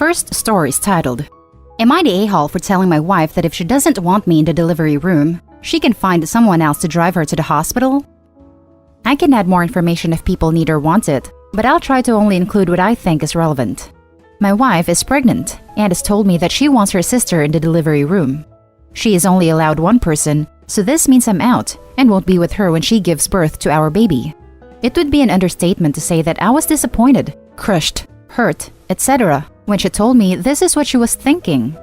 First story is titled, Am I the a-hole for telling my wife that if she doesn't want me in the delivery room, she can find someone else to drive her to the hospital? I can add more information if people need or want it, but I'll try to only include what I think is relevant. My wife is pregnant and has told me that she wants her sister in the delivery room. She is only allowed one person, so this means I'm out and won't be with her when she gives birth to our baby. It would be an understatement to say that I was disappointed, crushed, hurt, etc. when she told me this is what she was thinking.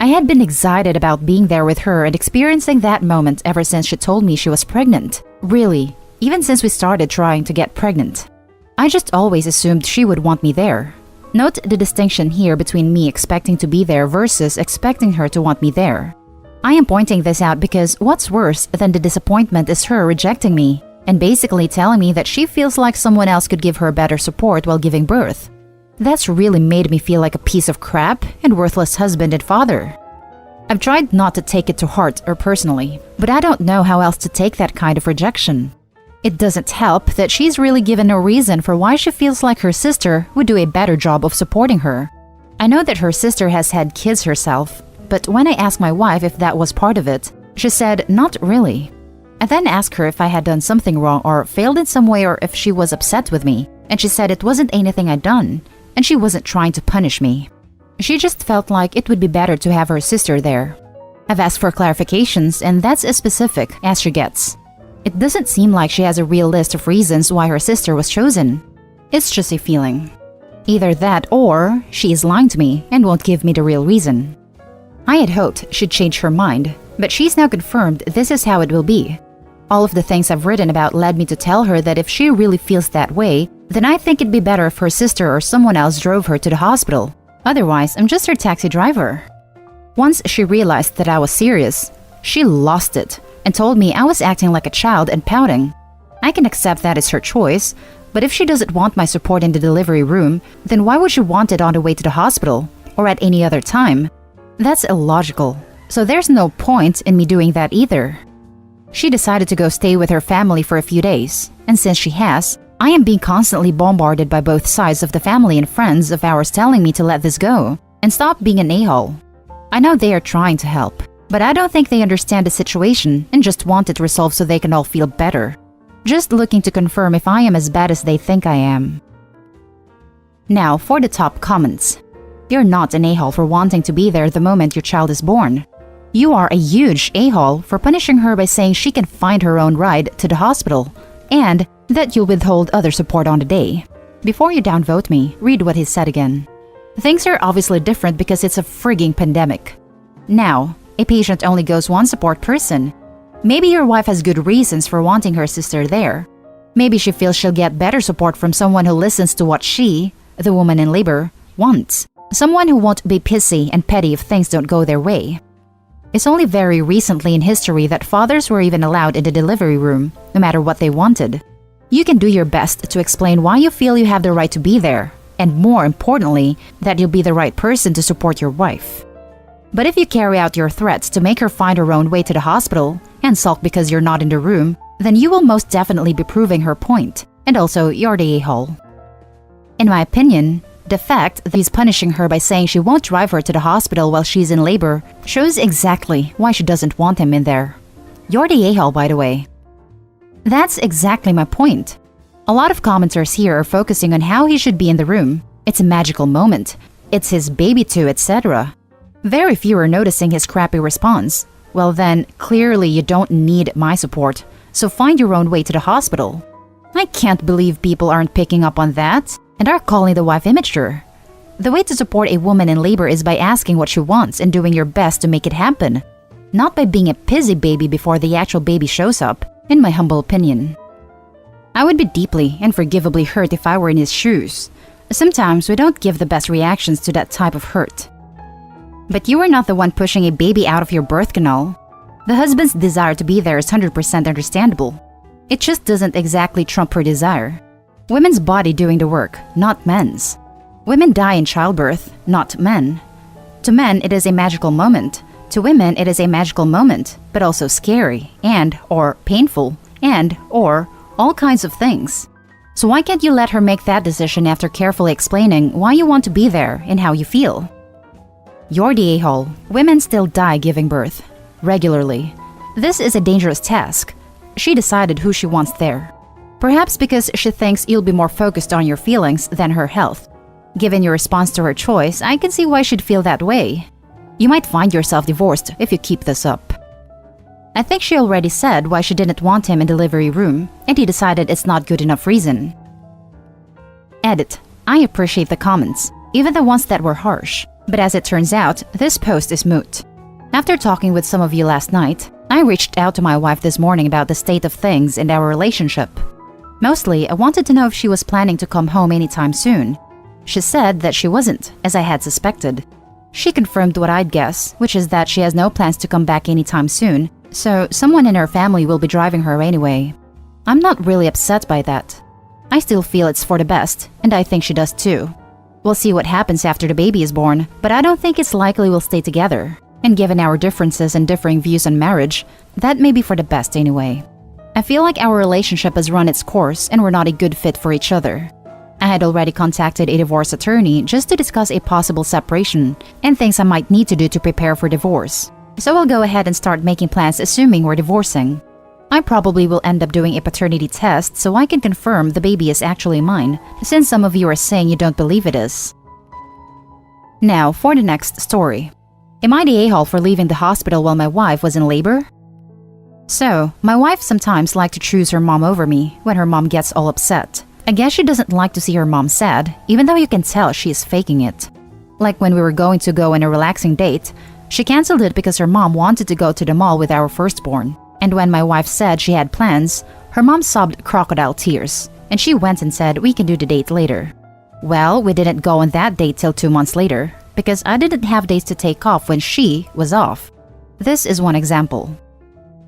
I had been excited about being there with her and experiencing that moment ever since she told me she was pregnant. Really, even since we started trying to get pregnant. I just always assumed she would want me there. Note the distinction here between me expecting to be there versus expecting her to want me there. I am pointing this out because what's worse than the disappointment is her rejecting me and basically telling me that she feels like someone else could give her better support while giving birth. That's really made me feel like a piece of crap and worthless husband and father. I've tried not to take it to heart or personally, but I don't know how else to take that kind of rejection. It doesn't help that she's really given no reason for why she feels like her sister would do a better job of supporting her. I know that her sister has had kids herself, but when I asked my wife if that was part of it, she said not really. I then asked her if I had done something wrong or failed in some way or if she was upset with me, and she said it wasn't anything I'd done, and she wasn't trying to punish me. She just felt like it would be better to have her sister there. I've asked for clarifications, and that's as specific as she gets. It doesn't seem like she has a real list of reasons why her sister was chosen. It's just a feeling. Either that or she is lying to me and won't give me the real reason. I had hoped she'd change her mind, but she's now confirmed this is how it will be. All of the things I've written about led me to tell her that if she really feels that way, then I think it'd be better if her sister or someone else drove her to the hospital. Otherwise, I'm just her taxi driver. Once she realized that I was serious, she lost it and told me I was acting like a child and pouting. I can accept that it's her choice, but if she doesn't want my support in the delivery room, then why would she want it on the way to the hospital or at any other time? That's illogical, so there's no point in me doing that either. She decided to go stay with her family for a few days, and since she has, I am being constantly bombarded by both sides of the family and friends of ours telling me to let this go and stop being an a-hole. I know they are trying to help, but I don't think they understand the situation and just want it resolved so they can all feel better. Just looking to confirm if I am as bad as they think I am. Now for the top comments. You're not an a-hole for wanting to be there the moment your child is born. You are a huge a-hole for punishing her by saying she can find her own ride to the hospital and that you'll withhold other support on the day. Before you downvote me, read what he said again. Things are obviously different because it's a frigging pandemic. Now, a patient only goes one support person. Maybe your wife has good reasons for wanting her sister there. Maybe she feels she'll get better support from someone who listens to what she, the woman in labor, wants. Someone who won't be pissy and petty if things don't go their way. It's only very recently in history that fathers were even allowed in the delivery room, no matter what they wanted. You can do your best to explain why you feel you have the right to be there, and more importantly, that you'll be the right person to support your wife. But if you carry out your threats to make her find her own way to the hospital and sulk because you're not in the room, then you will most definitely be proving her point, and also you're the a-hole. In my opinion, the fact that he's punishing her by saying she won't drive her to the hospital while she's in labor shows exactly why she doesn't want him in there. You're the a-hole, by the way. That's exactly my point. A lot of commenters here are focusing on how he should be in the room. It's a magical moment. It's his baby too, etc. Very few are noticing his crappy response. Well then, clearly you don't need my support, so find your own way to the hospital. I can't believe people aren't picking up on that and are calling the wife immature. The way to support a woman in labor is by asking what she wants and doing your best to make it happen, not by being a pissy baby before the actual baby shows up, in my humble opinion. I would be deeply and forgivably hurt if I were in his shoes. Sometimes we don't give the best reactions to that type of hurt. But you are not the one pushing a baby out of your birth canal. The husband's desire to be there is 100% understandable. It just doesn't exactly trump her desire. Women's body doing the work, not men's. Women die in childbirth, not men. To men, it is a magical moment. To women, it is a magical moment, but also scary and or painful and or all kinds of things. So why can't you let her make that decision after carefully explaining why you want to be there and how you feel? You're the a-hole. Women still die giving birth. Regularly. This is a dangerous task. She decided who she wants there. Perhaps because she thinks you'll be more focused on your feelings than her health. Given your response to her choice, I can see why she'd feel that way. You might find yourself divorced if you keep this up. I think she already said why she didn't want him in the delivery room, and he decided it's not good enough reason. Edit. I appreciate the comments, even the ones that were harsh. But as it turns out, this post is moot. After talking with some of you last night, I reached out to my wife this morning about the state of things in our relationship. Mostly, I wanted to know if she was planning to come home anytime soon. She said that she wasn't, as I had suspected. She confirmed what I'd guess, which is that she has no plans to come back anytime soon, so someone in her family will be driving her anyway. I'm not really upset by that. I still feel it's for the best, and I think she does too. We'll see what happens after the baby is born, but I don't think it's likely we'll stay together. And given our differences and differing views on marriage, that may be for the best anyway. I feel like our relationship has run its course and we're not a good fit for each other. I had already contacted a divorce attorney just to discuss a possible separation and things I might need to do to prepare for divorce. So I'll go ahead and start making plans assuming we're divorcing. I probably will end up doing a paternity test so I can confirm the baby is actually mine, since some of you are saying you don't believe it is. Now for the next story. Am I the a-hole for leaving the hospital while my wife was in labor? So, my wife sometimes likes to choose her mom over me when her mom gets all upset. I guess she doesn't like to see her mom sad, even though you can tell she is faking it. Like when we were going to go on a relaxing date, she canceled it because her mom wanted to go to the mall with our firstborn. And when my wife said she had plans, her mom sobbed crocodile tears, and she went and said we can do the date later. Well, we didn't go on that date till 2 months later, because I didn't have days to take off when she was off. This is one example.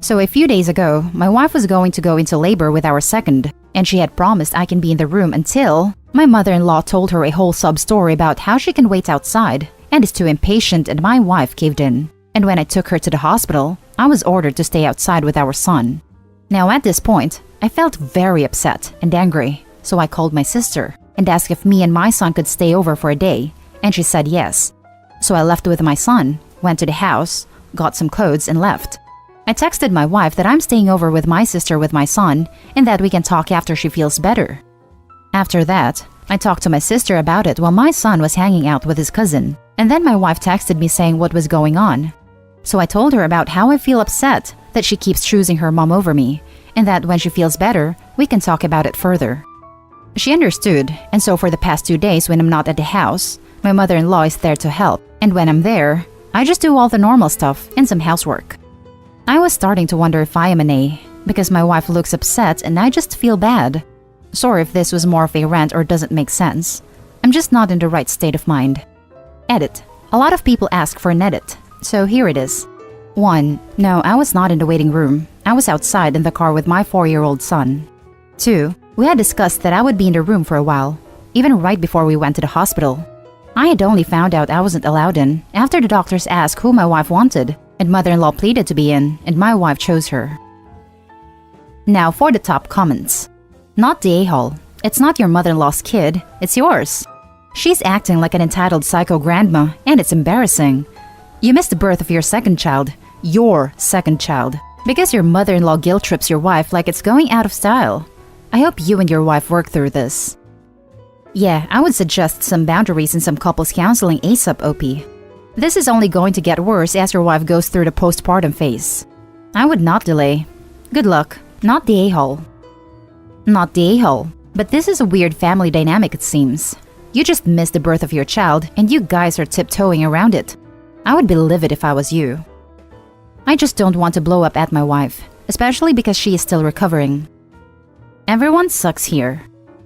So a few days ago, my wife was going to go into labor with our second, and she had promised I can be in the room until my mother-in-law told her a whole sub-story about how she can wait outside and is too impatient, and my wife caved in. And when I took her to the hospital, I was ordered to stay outside with our son. Now at this point, I felt very upset and angry, so I called my sister and asked if me and my son could stay over for a day, and she said yes. So I left with my son, went to the house, got some clothes, and left. I texted my wife that I'm staying over with my sister with my son and that we can talk after she feels better. After that, I talked to my sister about it while my son was hanging out with his cousin, and then my wife texted me saying what was going on. So I told her about how I feel upset that she keeps choosing her mom over me, and that when she feels better, we can talk about it further. She understood, and so for the past 2 days when I'm not at the house, my mother-in-law is there to help, and when I'm there, I just do all the normal stuff and some housework. I was starting to wonder if I am an A, because my wife looks upset and I just feel bad. Sorry if this was more of a rant or doesn't make sense. I'm just not in the right state of mind. Edit. A lot of people ask for an edit, so here it is. 1. No, I was not in the waiting room. I was outside in the car with my 4-year-old son. 2. We had discussed that I would be in the room for a while, even right before we went to the hospital. I had only found out I wasn't allowed in after the doctors asked who my wife wanted, and mother-in-law pleaded to be in, and my wife chose her. Now for the top comments. Not the a-hole. It's not your mother-in-law's kid, it's yours. She's acting like an entitled psycho grandma, and it's embarrassing. You missed the birth of your second child, because your mother-in-law guilt trips your wife like it's going out of style. I hope you and your wife work through this. Yeah, I would suggest some boundaries and some couples counseling ASAP, OP. This is only going to get worse as your wife goes through the postpartum phase. I would not delay. Good luck. Not the a-hole. Not the a-hole. But this is a weird family dynamic, it seems. You just missed the birth of your child and you guys are tiptoeing around it. I would be livid if I was you. I just don't want to blow up at my wife, especially because she is still recovering. Everyone sucks here.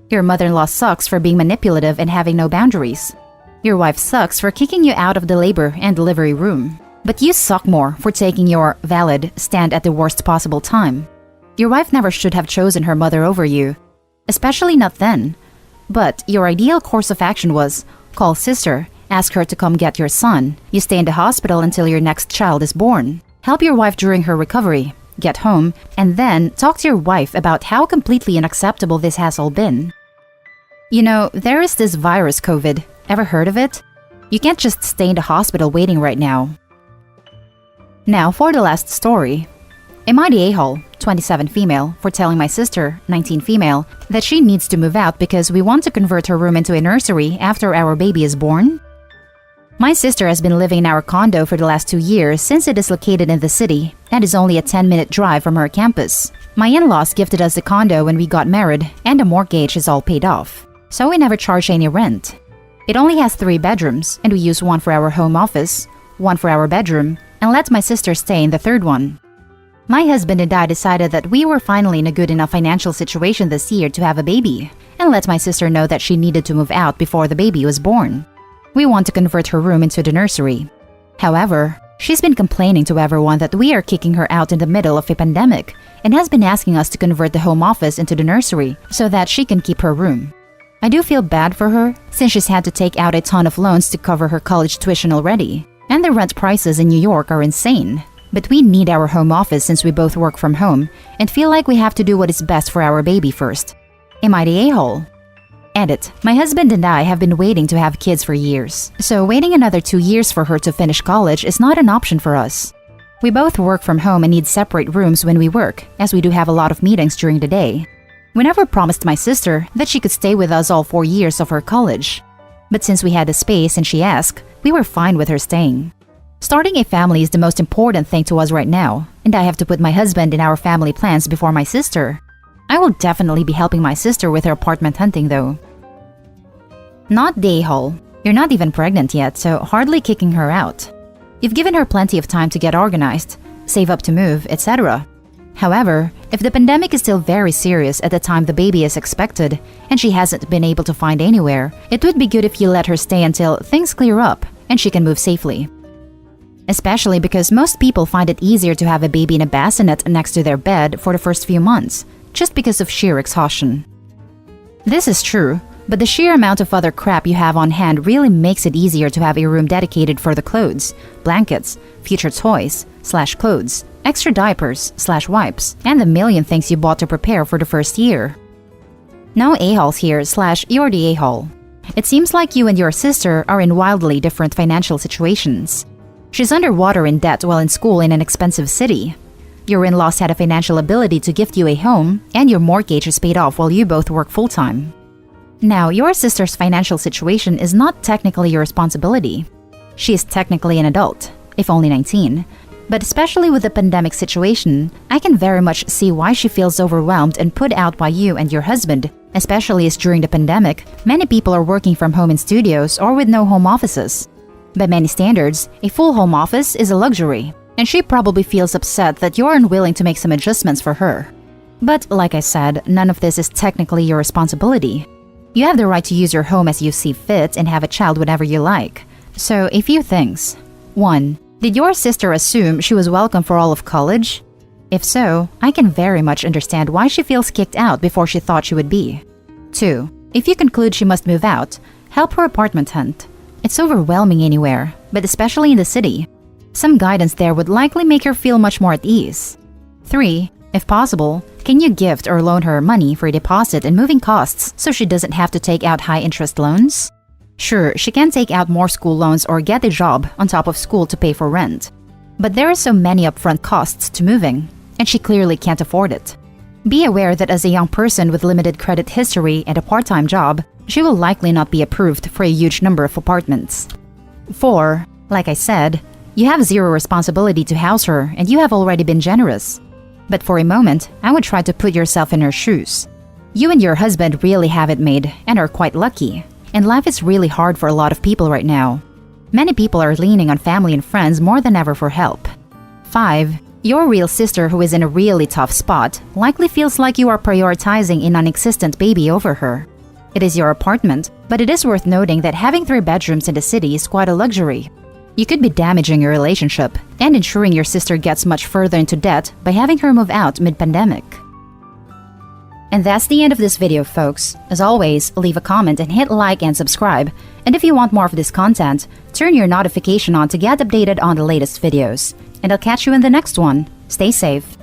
Your mother-in-law sucks for being manipulative and having no boundaries. Your wife sucks for kicking you out of the labor and delivery room. But you suck more for taking your valid stand at the worst possible time. Your wife never should have chosen her mother over you, especially not then. But your ideal course of action was call sister, ask her to come get your son, you stay in the hospital until your next child is born, help your wife during her recovery, get home, and then talk to your wife about how completely unacceptable this has all been. You know, there is this virus COVID. Ever heard of it? You can't just stay in the hospital waiting right now. Now for the last story. Am I the a-hole, 27 female, for telling my sister, 19 female, that she needs to move out because we want to convert her room into a nursery after our baby is born? My sister has been living in our condo for the last 2 years since it is located in the city and is only a 10-minute drive from our campus. My in-laws gifted us the condo when we got married and the mortgage is all paid off, so we never charge any rent. It only has 3 bedrooms and we use one for our home office, one for our bedroom, and let my sister stay in the third one. My husband and I decided that we were finally in a good enough financial situation this year to have a baby, and let my sister know that she needed to move out before the baby was born. We want to convert her room into the nursery. However, she's been complaining to everyone that we are kicking her out in the middle of a pandemic and has been asking us to convert the home office into the nursery so that she can keep her room. I do feel bad for her since she's had to take out a ton of loans to cover her college tuition already, and the rent prices in New York are insane. But we need our home office since we both work from home and feel like we have to do what is best for our baby first. Am I the a-hole? Edit. My husband and I have been waiting to have kids for years, so waiting another 2 years for her to finish college is not an option for us. We both work from home and need separate rooms when we work, as we do have a lot of meetings during the day. We never promised my sister that she could stay with us all 4 years of her college. But since we had the space and she asked, we were fine with her staying. Starting a family is the most important thing to us right now, and I have to put my husband in our family plans before my sister. I will definitely be helping my sister with her apartment hunting though. Not the a-hole. You're not even pregnant yet, so hardly kicking her out. You've given her plenty of time to get organized, save up to move, etc. However, if the pandemic is still very serious at the time the baby is expected, and she hasn't been able to find anywhere, it would be good if you let her stay until things clear up and she can move safely. Especially because most people find it easier to have a baby in a bassinet next to their bed for the first few months, just because of sheer exhaustion. This is true, but the sheer amount of other crap you have on hand really makes it easier to have a room dedicated for the clothes, blankets, future toys, /clothes, extra diapers, /wipes, and the million things you bought to prepare for the first year. No a-holes here / you're the a-hole. It seems like you and your sister are in wildly different financial situations. She's underwater in debt while in school in an expensive city. Your in-laws had a financial ability to gift you a home, and your mortgage is paid off while you both work full-time. Now, your sister's financial situation is not technically your responsibility. She is technically an adult, if only 19. But especially with the pandemic situation, I can very much see why she feels overwhelmed and put out by you and your husband, especially as during the pandemic, many people are working from home in studios or with no home offices. By many standards, a full home office is a luxury, and she probably feels upset that you're unwilling to make some adjustments for her. But like I said, none of this is technically your responsibility. You have the right to use your home as you see fit and have a child whenever you like. So, a few things. 1. Did your sister assume she was welcome for all of college? If so, I can very much understand why she feels kicked out before she thought she would be. 2. If you conclude she must move out, help her apartment hunt. It's overwhelming anywhere, but especially in the city. Some guidance there would likely make her feel much more at ease. 3. If possible, can you gift or loan her money for a deposit and moving costs so she doesn't have to take out high-interest loans? Sure, she can take out more school loans or get a job on top of school to pay for rent. But there are so many upfront costs to moving, and she clearly can't afford it. Be aware that as a young person with limited credit history and a part-time job, she will likely not be approved for a huge number of apartments. 4. Like I said, you have zero responsibility to house her and you have already been generous. But for a moment, I would try to put yourself in her shoes. You and your husband really have it made and are quite lucky, and life is really hard for a lot of people right now. Many people are leaning on family and friends more than ever for help. 5. Your real sister who is in a really tough spot likely feels like you are prioritizing a non-existent baby over her. It is your apartment, but it is worth noting that having 3 bedrooms in the city is quite a luxury. You could be damaging your relationship and ensuring your sister gets much further into debt by having her move out mid-pandemic. And that's the end of this video, folks. As always, leave a comment and hit like and subscribe. And if you want more of this content, turn your notification on to get updated on the latest videos. And I'll catch you in the next one. Stay safe.